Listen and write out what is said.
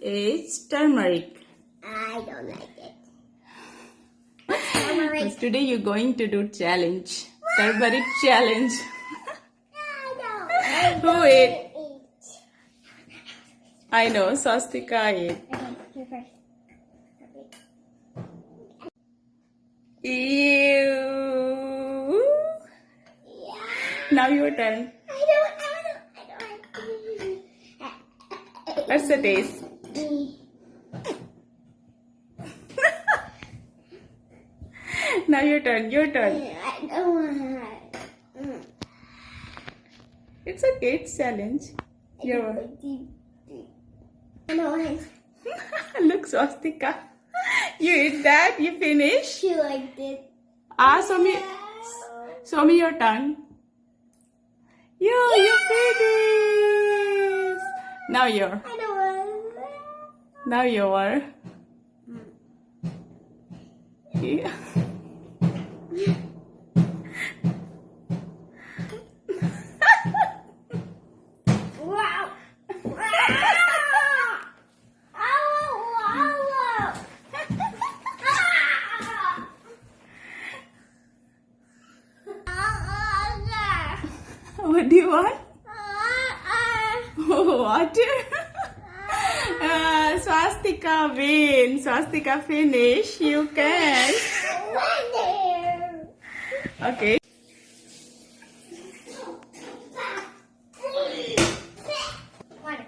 is turmeric. I don't like it. What's turmeric? But today you're going to do challenge. Turmeric challenge. I Who ate? I know, Swastika ate. Okay, you first. Ew. Yeah. Now your turn. I don't. What's the taste? Now your turn. Your turn. I don't want. It's okay. It's challenge. Your I don't want. Look, Swastika. You eat that. You finish. She liked it. Show me your tongue. You finish. Now your. I don't want. Now your. Yeah. Wow. What do you want? Water. Swastika win. Swastika finish. You can. Okay. Water.